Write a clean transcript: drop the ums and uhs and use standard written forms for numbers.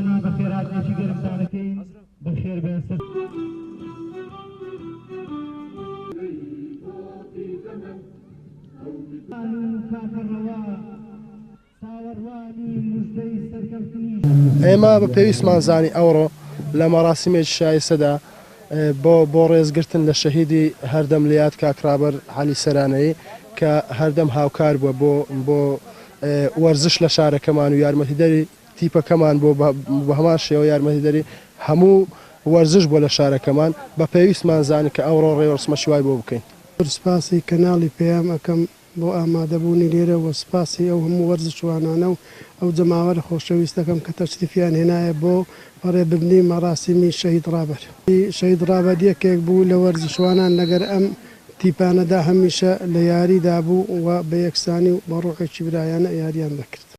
میهمانی بەخێرهاتێکی گەرمتانەکەین بەخێر بێنسەر ئێمە بە پێویستمان زانی ئەوڕۆ لە مەراسیمێکی شایستەدا بۆ ڕێزگرتن لە شەهیدی هەردەم لەیاد کاکرابەر عەلی سەرانەیی کە هەردەم هاوکار بووە بۆ وەرزش لە شارەکەمان و یارمەتیدەری تیپەکەمان بۆ هەمان شێوە یارمەتیدەری هەموو وەرزش بۆ لە شارەکەمان بە پێویستمان زانی کە ئەوڕۆ ڕێوەرسمە شیوای بۆ بکەین. سپاسی کەناڵی پێیام ئەەکەم بۆ ئامادەبوونی لێرە و سپاسی ئەو هەموو وەرزشوانانە و ئەو جەماوەرە خۆشەویستەکەم کە تەشریفیان هێنایە بۆ بەڕێبردنی مەراسیمی شەهید ڕابەر. شەهید ڕابەر یەکێک بوو لە وەرزشوانان لەگەر ئەم تیپانەدا هەمیشە لە یاریدا بوو و بە یەکسانی و بە ڕوحێکی برایانە یاریان دەکرد.